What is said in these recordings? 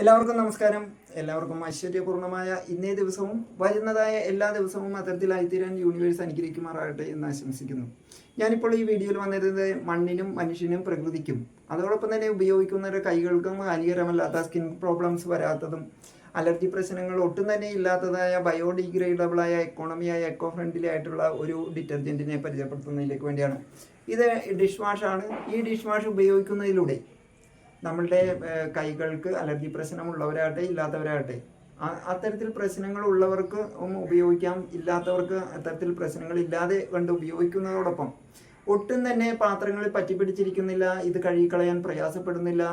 എല്ലാവർക്കും നമസ്കാരം. എല്ലാവർക്കും ഐശ്വര്യപൂർണ്ണമായ ഇന്നേ ദിവസവും വരുന്നതായ എല്ലാ ദിവസവും അത്തരത്തിലായിത്തീരാൻ യൂണിവേഴ്സ് അനുഗ്രഹിക്കുമാറാകട്ടെ എന്ന് ആശംസിക്കുന്നു. ഞാനിപ്പോൾ ഈ വീഡിയോയിൽ വന്നിരുന്നത് മണ്ണിനും മനുഷ്യനും പ്രകൃതിക്കും അതോടൊപ്പം തന്നെ ഉപയോഗിക്കുന്നവരുടെ കൈകൾക്കും ഹാനികരമല്ലാത്ത സ്കിൻ പ്രോബ്ലംസ് വരാത്തതും അലർജി പ്രശ്നങ്ങൾ ഒട്ടും തന്നെ ഇല്ലാത്തതായ ബയോഡിഗ്രേഡബിളായ എക്കോണമിയായ എക്കോ ഫ്രണ്ട്ലി ആയിട്ടുള്ള ഒരു ഡിറ്റർജൻറ്റിനെ പരിചയപ്പെടുത്തുന്നതിലേക്ക് വേണ്ടിയാണ്. ഇത് ഡിഷ് വാഷാണ്. ഈ ഡിഷ് വാഷ് ഉപയോഗിക്കുന്നതിലൂടെ നമ്മളുടെ കൈകൾക്ക് അലർജി പ്രശ്നമുള്ളവരാകട്ടെ ഇല്ലാത്തവരാകട്ടെ അത്തരത്തിൽ പ്രശ്നങ്ങൾ ഉള്ളവർക്ക് ഉപയോഗിക്കാം, ഇല്ലാത്തവർക്ക് അത്തരത്തിൽ പ്രശ്നങ്ങൾ ഇല്ലാതെ കണ്ട് ഉപയോഗിക്കുന്നതോടൊപ്പം ഒട്ടും തന്നെ പാത്രങ്ങളിൽ പറ്റിപ്പിടിച്ചിരിക്കുന്നില്ല, ഇത് കഴുകിക്കളയാൻ പ്രയാസപ്പെടുന്നില്ല.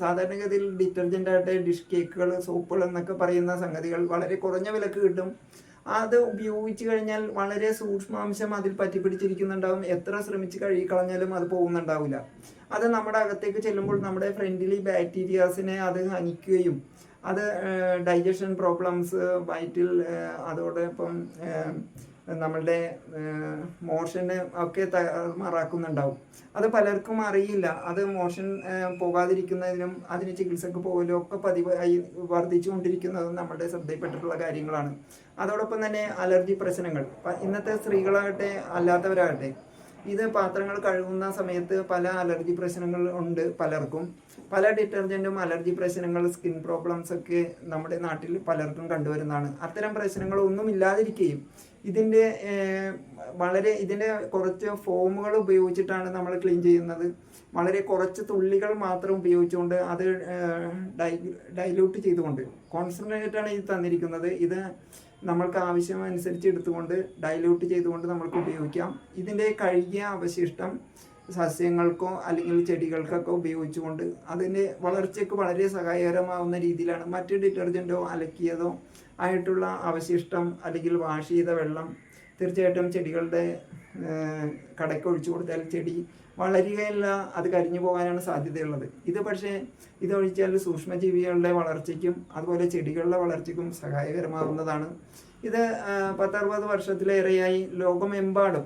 സാധാരണഗതിയിൽ ഡിറ്റർജൻ്റ് ആകട്ടെ ഡിഷ് കേക്കുകൾ, സോപ്പുകൾ എന്നൊക്കെ പറയുന്ന സംഗതികൾ വളരെ കുറഞ്ഞ വിലക്ക് കിട്ടും. അത് ഉപയോഗിച്ച് കഴിഞ്ഞാൽ വളരെ സൂക്ഷ്മാംശം അതിൽ പറ്റിപ്പിടിച്ചിരിക്കുന്നുണ്ടാവും. എത്ര ശ്രമിച്ച് കഴുകിക്കളഞ്ഞാലും അത് പോകുന്നുണ്ടാവില്ല. അത് നമ്മുടെ അകത്തേക്ക് ചെല്ലുമ്പോൾ നമ്മുടെ ഫ്രണ്ട്ലി ബാക്ടീരിയാസിനെ അത് ഹനിക്കുകയും അത് ഡൈജഷൻ പ്രോബ്ലംസ്, വയറ്റിൽ അതോടൊപ്പം നമ്മളുടെ മോഷന് ഒക്കെ തയ്യാറാക്കുന്നുണ്ടാവും. അത് പലർക്കും അറിയില്ല. അത് മോഷൻ പോകാതിരിക്കുന്നതിനും അതിന് ചികിത്സക്ക് പോകലും ഒക്കെ പതിവായി വർദ്ധിച്ചുകൊണ്ടിരിക്കുന്നതും നമ്മുടെ ശ്രദ്ധയിൽപ്പെട്ടിട്ടുള്ള കാര്യങ്ങളാണ്. അതോടൊപ്പം തന്നെ അലർജി പ്രശ്നങ്ങൾ, ഇന്നത്തെ സ്ത്രീകളാകട്ടെ അല്ലാത്തവരാകട്ടെ, ഇത് പാത്രങ്ങൾ കഴുകുന്ന സമയത്ത് പല അലർജി പ്രശ്നങ്ങൾ ഉണ്ട് പലർക്കും. പല ഡിറ്റർജൻറ്റും അലർജി പ്രശ്നങ്ങൾ, സ്കിൻ പ്രോബ്ലംസ് ഒക്കെ നമ്മുടെ നാട്ടിൽ പലർക്കും കണ്ടുവരുന്നതാണ്. അത്തരം പ്രശ്നങ്ങളൊന്നും ഇല്ലാതിരിക്കുകയും ഇതിൻ്റെ കുറച്ച് ഫോമുകൾ ഉപയോഗിച്ചിട്ടാണ് നമ്മൾ ക്ലീൻ ചെയ്യുന്നത്. വളരെ കുറച്ച് തുള്ളികൾ മാത്രം ഉപയോഗിച്ചുകൊണ്ട് അത് ഡൈല്യൂട്ട് ചെയ്തുകൊണ്ട്, കോൺസെൻട്രേറ്റാണ് ഇത് തന്നിരിക്കുന്നത്. ഇത് നമ്മൾക്ക് ആവശ്യമനുസരിച്ച് എടുത്തുകൊണ്ട് ഡൈല്യൂട്ട് ചെയ്തുകൊണ്ട് നമ്മൾക്ക് ഉപയോഗിക്കാം. ഇതിൻ്റെ കഴുകിയ അവശിഷ്ടം സസ്യങ്ങൾക്കോ അല്ലെങ്കിൽ ചെടികൾക്കൊക്കെ ഉപയോഗിച്ചുകൊണ്ട് അതിൻ്റെ വളർച്ചയ്ക്ക് വളരെ സഹായകരമാവുന്ന രീതിയിലാണ്. മറ്റ് ഡിറ്റർജൻറ്റോ അലക്കിയതോ ആയിട്ടുള്ള അവശിഷ്ടം അല്ലെങ്കിൽ വാഷ് ചെയ്ത വെള്ളം തീർച്ചയായിട്ടും ചെടികളുടെ കടയ്ക്ക് ഒഴിച്ചു കൊടുത്താൽ ചെടി വളരുകയല്ല, അത് കരിഞ്ഞു പോകാനാണ് സാധ്യതയുള്ളത്. ഇത് പക്ഷേ ഇതൊഴിച്ചാൽ സൂക്ഷ്മജീവികളുടെ വളർച്ചയ്ക്കും അതുപോലെ ചെടികളുടെ വളർച്ചയ്ക്കും സഹായകരമാവുന്നതാണ്. ഇത് 10-60 വർഷത്തിലേറെയായി ലോകമെമ്പാടും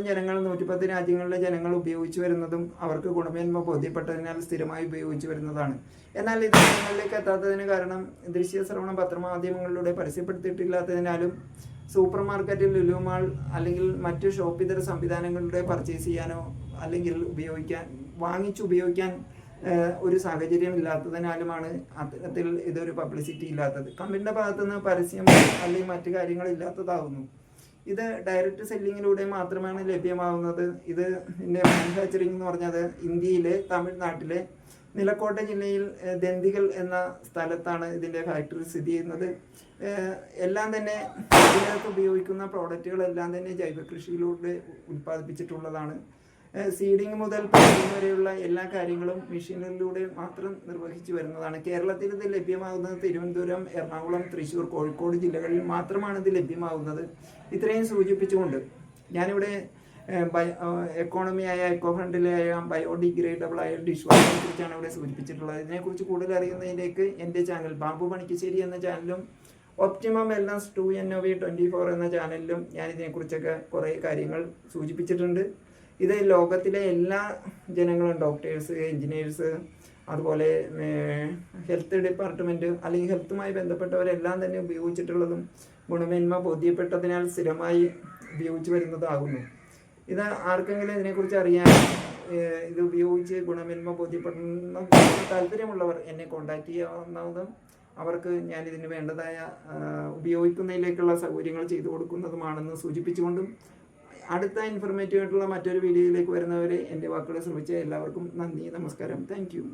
ജനങ്ങൾ 110 രാജ്യങ്ങളിലെ ജനങ്ങൾ ഉപയോഗിച്ചു വരുന്നതും അവർക്ക് ഗുണമേന്മ ബോധ്യപ്പെട്ടതിനാൽ സ്ഥിരമായി ഉപയോഗിച്ചു വരുന്നതാണ്. എന്നാൽ ഇത് ജനങ്ങളിലേക്ക് എത്താത്തതിന് കാരണം ദൃശ്യ ശ്രവണ പത്രമാധ്യമങ്ങളിലൂടെ പരസ്യപ്പെടുത്തിയിട്ടില്ലാത്തതിനാലും സൂപ്പർ മാർക്കറ്റിൽ, ലുലു മാൾ അല്ലെങ്കിൽ മറ്റ് ഷോപ്പിതര സംവിധാനങ്ങളിലൂടെ പർച്ചേസ് ചെയ്യാനോ അല്ലെങ്കിൽ വാങ്ങിച്ചുപയോഗിക്കാൻ ഒരു സാഹചര്യം ഇല്ലാത്തതിനാലുമാണ് അത്തരത്തിൽ ഇതൊരു പബ്ലിസിറ്റി ഇല്ലാത്തത്. കമ്പനിയുടെ ഭാഗത്തുനിന്ന് പരസ്യം അല്ലെങ്കിൽ മറ്റു കാര്യങ്ങളില്ലാത്തതാകുന്നു. ഇത് ഡയറക്റ്റ് സെല്ലിങ്ങിലൂടെ മാത്രമാണ് ലഭ്യമാകുന്നത്. ഇതിൻ്റെ മാനുഫാക്ചറിങ് എന്ന് പറഞ്ഞത് ഇന്ത്യയിലെ തമിഴ്നാട്ടിലെ നിലക്കോട്ട ജില്ലയിൽ ദന്തികൽ എന്ന സ്ഥലത്താണ് ഇതിൻ്റെ ഫാക്ടറി സ്ഥിതി ചെയ്യുന്നത്. എല്ലാം തന്നെ ഇതിനകത്ത് ഉപയോഗിക്കുന്ന പ്രോഡക്റ്റുകളെല്ലാം തന്നെ ജൈവ കൃഷിയിലൂടെ ഉൽപ്പാദിപ്പിച്ചിട്ടുള്ളതാണ്. സീഡിങ് മുതൽ പാക്കിംഗ് വരെയുള്ള എല്ലാ കാര്യങ്ങളും മെഷീനിലൂടെ മാത്രം നിർവഹിച്ചു വരുന്നതാണ്. കേരളത്തിൽ ഇത് ലഭ്യമാകുന്നത് തിരുവനന്തപുരം, എറണാകുളം, തൃശ്ശൂർ, കോഴിക്കോട് ജില്ലകളിൽ മാത്രമാണ് ഇത് ലഭ്യമാകുന്നത്. ഇത്രയും സൂചിപ്പിച്ചുകൊണ്ട് ഞാനിവിടെ എക്കോണമിയായ എക്കോ ഫ്രണ്ട്ലിയായ ബയോഡിഗ്രേഡബിളായ ഡിഷ് വാഷിനെ കുറിച്ചാണ് ഇവിടെ സൂചിപ്പിച്ചിട്ടുള്ളത്. ഇതിനെക്കുറിച്ച് കൂടുതൽ അറിയുന്നതിലേക്ക് എൻ്റെ ചാനൽ ബാബു പണിക്കശ്ശേരി എന്ന ചാനലും ഒപ്റ്റിമം വെൽനസ് 2NOV24 എന്ന ചാനലിലും ഞാനിതിനെക്കുറിച്ചൊക്കെ കുറേ കാര്യങ്ങൾ സൂചിപ്പിച്ചിട്ടുണ്ട്. ഇത് ലോകത്തിലെ എല്ലാ ജനങ്ങളും, ഡോക്ടേഴ്സ്, എൻജിനീയേഴ്സ്, അതുപോലെ ഹെൽത്ത് ഡിപ്പാർട്ട്മെൻറ്റ് അല്ലെങ്കിൽ ഹെൽത്തുമായി ബന്ധപ്പെട്ടവരെല്ലാം തന്നെ ഉപയോഗിച്ചിട്ടുള്ളതും ഗുണമേന്മ ബോധ്യപ്പെട്ടതിനാൽ സ്ഥിരമായി ഉപയോഗിച്ച് വരുന്നതാകുന്നു. ഇത് ആർക്കെങ്കിലും ഇതിനെക്കുറിച്ച് അറിയാൻ, ഇത് ഉപയോഗിച്ച് ഗുണമേന്മ ബോധ്യപ്പെടുന്ന താല്പര്യമുള്ളവർ എന്നെ കോൺടാക്റ്റ് ചെയ്യാവുന്നതും അവർക്ക് ഞാൻ ഇതിന് വേണ്ടതായ ഉപയോഗിക്കുന്നതിലേക്കുള്ള സൗകര്യങ്ങൾ ചെയ്തു കൊടുക്കുന്നതുമാണെന്ന് സൂചിപ്പിച്ചുകൊണ്ടും അടുത്ത ഇൻഫർമേറ്റീവ് ആയിട്ടുള്ള മറ്റൊരു വീഡിയോയിലേക്ക് വരുന്നവരെ എൻ്റെ വാക്കുകളെ ശ്രമിച്ച എല്ലാവർക്കും നന്ദി, നമസ്കാരം, താങ്ക് യു.